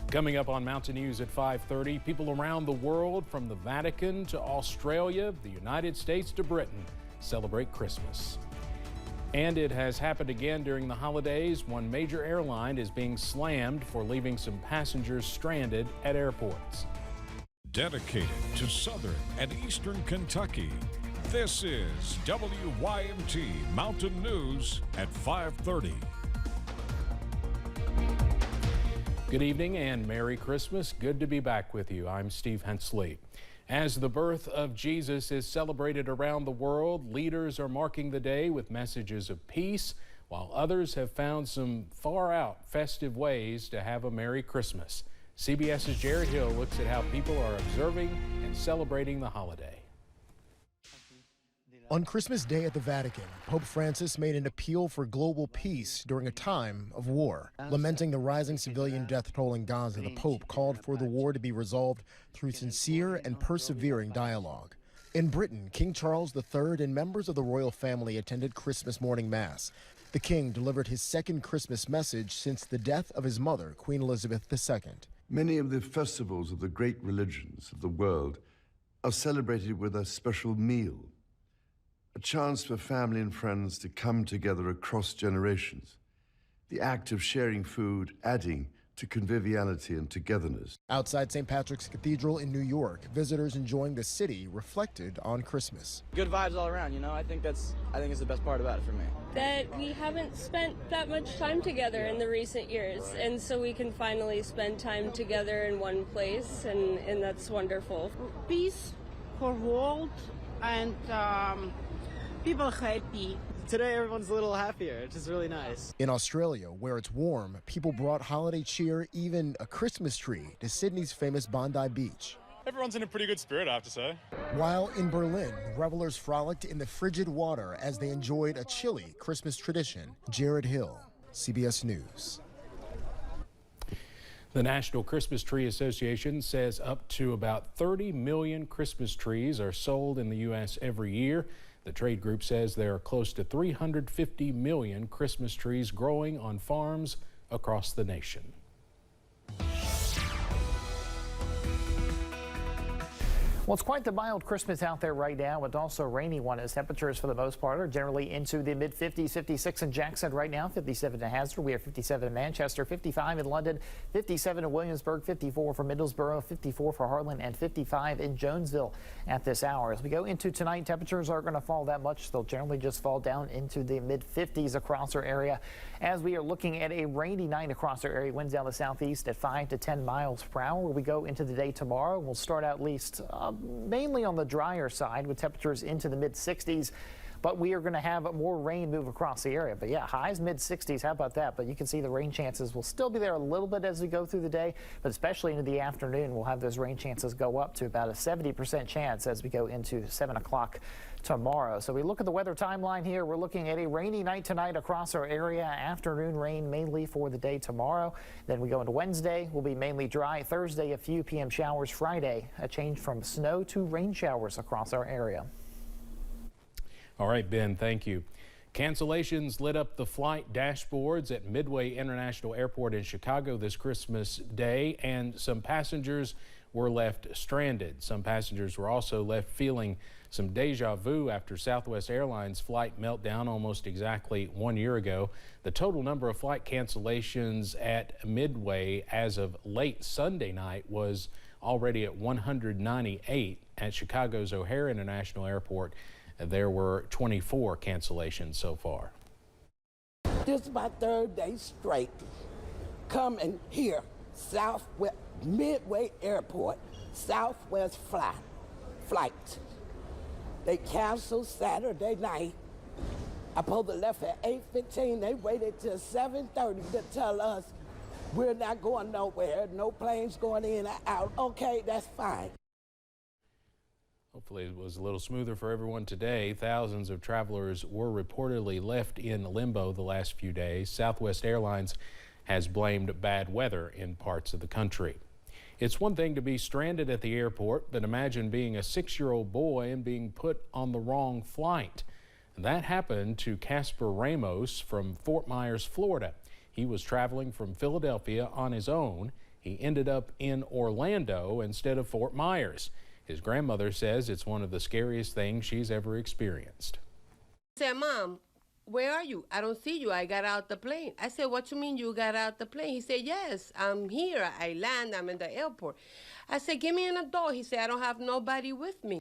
Coming up on Mountain News at 5:30, people around the world from the Vatican to Australia, the United States to Britain celebrate Christmas. And it has happened again during the holidays. One major airline is being slammed for leaving some passengers stranded at airports. Dedicated to southern and eastern Kentucky, this is WYMT Mountain News at 5:30. Good evening and Merry Christmas. Good to be back with you. I'm Steve Hensley. As the birth of Jesus is celebrated around the world, leaders are marking the day with messages of peace, while others have found some far-out festive ways to have a Merry Christmas. CBS's Jared Hill looks at how people are observing and celebrating the holiday. On Christmas Day at the Vatican, Pope Francis made an appeal for global peace during a time of war. Lamenting the rising civilian death toll in Gaza, the Pope called for the war to be resolved through sincere and persevering dialogue. In Britain, King Charles III and members of the royal family attended Christmas morning mass. The king delivered his second Christmas message since the death of his mother, Queen Elizabeth II. Many of the festivals of the great religions of the world are celebrated with a special meal. A chance for family and friends to come together across generations. The act of sharing food adding to conviviality and togetherness. Outside St. Patrick's Cathedral in New York, visitors enjoying the city reflected on Christmas. Good vibes all around, you know. I think it's the best part about it for me. That we haven't spent that much time together in the recent years, and so we can finally spend time together in one place, and that's wonderful. Peace for world and people happy. Today everyone's a little happier, which is really nice. In Australia, where it's warm, people brought holiday cheer, even a Christmas tree, to Sydney's famous Bondi Beach. Everyone's in a pretty good spirit, I have to say. While in Berlin, revelers frolicked in the frigid water as they enjoyed a chilly Christmas tradition. Jared Hill, CBS News. The National Christmas Tree Association says up to about 30 million Christmas trees are sold in the U.S. every year. The trade group says there are close to 350 million Christmas trees growing on farms across the nation. Well, it's quite the mild Christmas out there right now, but also a rainy one as temperatures for the most part are generally into the mid-50s, 56 in Jackson right now, 57 in Hazard. We have 57 in Manchester, 55 in London, 57 in Williamsburg, 54 for Middlesbrough, 54 for Harlan, and 55 in Jonesville at this hour. As we go into tonight, temperatures aren't going to fall that much. They'll generally just fall down into the mid-50s across our area. As we are looking at a rainy night across our area, winds down the southeast at 5 to 10 miles per hour. We go into the day tomorrow. We'll start out at least mainly on the drier side with temperatures into the mid-60s. But we are going to have more rain move across the area. But yeah, highs mid-60s. How about that? But you can see the rain chances will still be there a little bit as we go through the day, but especially into the afternoon, we'll have those rain chances go up to about a 70% chance as we go into 7 o'clock tomorrow. So we look at the weather timeline here. We're looking at a rainy night tonight across our area. Afternoon rain mainly for the day tomorrow. Then we go into Wednesday. Will be mainly dry. Thursday, a few PM showers. Friday, a change from snow to rain showers across our area. All right, Ben, thank you. Cancellations lit up the flight dashboards at Midway International Airport in Chicago this Christmas Day, and some passengers were left stranded. Some passengers were also left feeling some deja vu after Southwest Airlines flight meltdown almost exactly 1 year ago. The total number of flight cancellations at Midway as of late Sunday night was already at 198. At Chicago's O'Hare International Airport, there were 24 cancellations so far. This is my third day straight coming here, Southwest Midway Airport, Southwest flight. They canceled Saturday night. I supposed to left at 8:15. They waited till 7:30 to tell us we're not going nowhere. No planes going in or out. Okay, that's fine. Hopefully it was a little smoother for everyone today. Thousands of travelers were reportedly left in limbo the last few days. Southwest Airlines has blamed bad weather in parts of the country. It's one thing to be stranded at the airport, but imagine being a 6-year-old boy and being put on the wrong flight. And that happened to Casper Ramos from Fort Myers, Florida. He was traveling from Philadelphia on his own. he ended up in Orlando instead of Fort Myers. His grandmother says it's one of the scariest things she's ever experienced. I said, Mom, where are you? I don't see you. I got out the plane. I said, what you mean you got out the plane? He said, yes, I'm here. I land. I'm in the airport. I said, give me an adult. He said, I don't have nobody with me.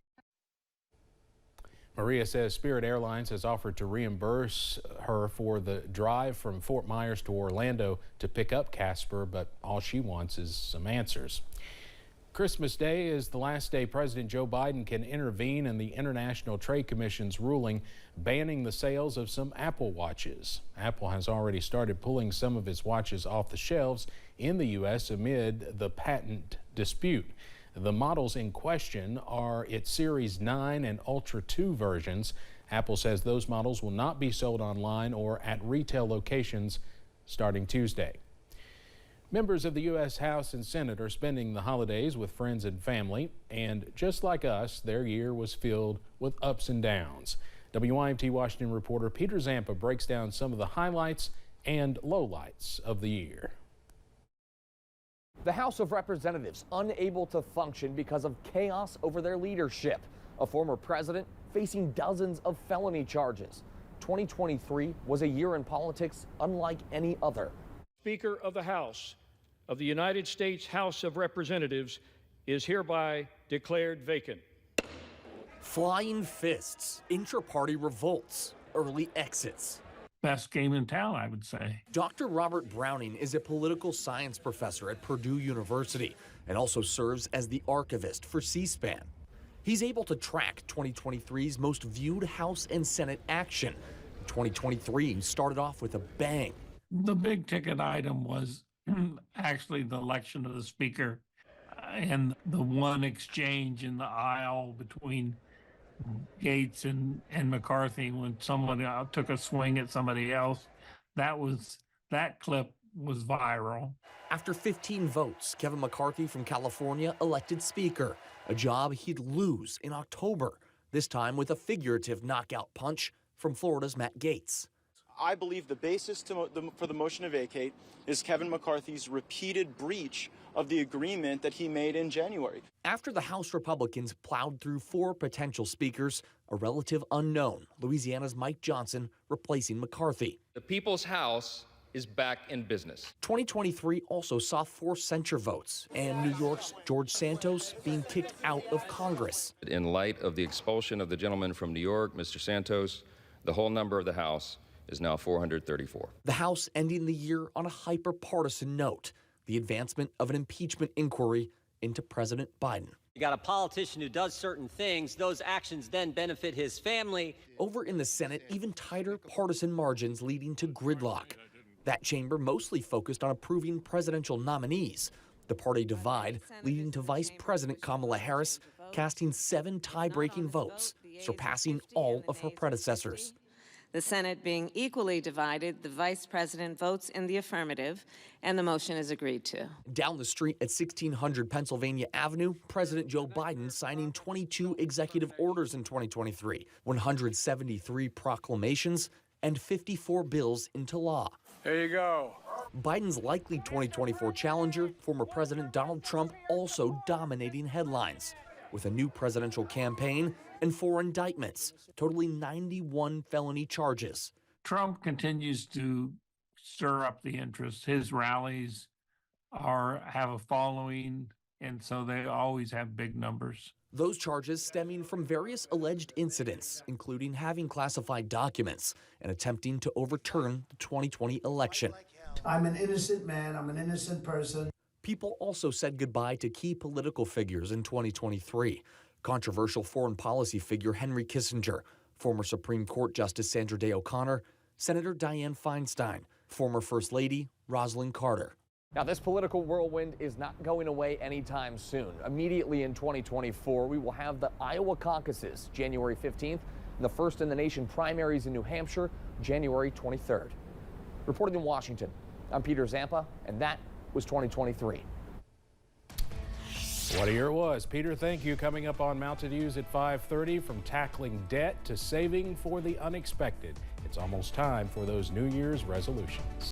Maria says Spirit Airlines has offered to reimburse her for the drive from Fort Myers to Orlando to pick up Casper, but all she wants is some answers. Christmas Day is the last day President Joe Biden can intervene in the International Trade Commission's ruling banning the sales of some Apple watches. Apple has already started pulling some of its watches off the shelves in the U.S. amid the patent dispute. The models in question are its Series 9 and Ultra 2 versions. Apple says those models will not be sold online or at retail locations starting Tuesday. Members of the U.S. House and Senate are spending the holidays with friends and family, and just like us, their year was filled with ups and downs. WYMT Washington reporter Peter Zampa breaks down some of the highlights and lowlights of the year. The House of Representatives unable to function because of chaos over their leadership. A former president facing dozens of felony charges. 2023 was a year in politics unlike any other. Speaker of the House of the United States House of Representatives is hereby declared vacant. Flying fists, intra-party revolts, early exits. Best game in town, I would say. Dr. Robert Browning is a political science professor at Purdue University and also serves as the archivist for C-SPAN. He's able to track 2023's most viewed House and Senate action. 2023 started off with a bang. The big ticket item was actually the election of the speaker and the one exchange in the aisle between Gates and McCarthy when someone took a swing at somebody else. That clip was viral. After 15 votes, Kevin McCarthy from California elected speaker, a job he'd lose in October, this time with a figurative knockout punch from Florida's Matt Gaetz. I believe the basis for the motion to vacate is Kevin McCarthy's repeated breach of the agreement that he made in January. After the House Republicans plowed through 4 potential speakers, a relative unknown, Louisiana's Mike Johnson, replacing McCarthy. The People's House is back in business. 2023 also saw 4 censure votes and New York's George Santos being kicked out of Congress. In light of the expulsion of the gentleman from New York, Mr. Santos, the whole number of the House is now 434. The House ending the year on a hyper-partisan note, the advancement of an impeachment inquiry into President Biden. You got a politician who does certain things, those actions then benefit his family. Over in the Senate, even tighter partisan margins leading to gridlock. That chamber mostly focused on approving presidential nominees. The party divide leading to Vice President Kamala Harris casting 7 tie-breaking votes, surpassing all of her predecessors. The Senate being equally divided, the Vice President votes in the affirmative, and the motion is agreed to. Down the street at 1600 Pennsylvania Avenue, President Joe Biden signing 22 executive orders in 2023, 173 proclamations, and 54 bills into law. There you go. Biden's likely 2024 challenger, former President Donald Trump, also dominating headlines with a new presidential campaign and 4 indictments, totaling 91 felony charges. Trump continues to stir up the interest. His rallies have a following, and so they always have big numbers. Those charges stemming from various alleged incidents, including having classified documents and attempting to overturn the 2020 election. I'm an innocent man. I'm an innocent person. People also said goodbye to key political figures in 2023. Controversial foreign policy figure Henry Kissinger, former Supreme Court Justice Sandra Day O'Connor, Senator Dianne Feinstein, former First Lady Rosalind Carter. Now, this political whirlwind is not going away anytime soon. Immediately in 2024, we will have the Iowa caucuses, January 15th, and the first in the nation primaries in New Hampshire, January 23rd. Reporting in Washington, I'm Peter Zampa, and that was 2023. What a year it was. Peter, thank you. Coming up on Mountain News at 5:30, from tackling debt to saving for the unexpected. It's almost time for those New Year's resolutions.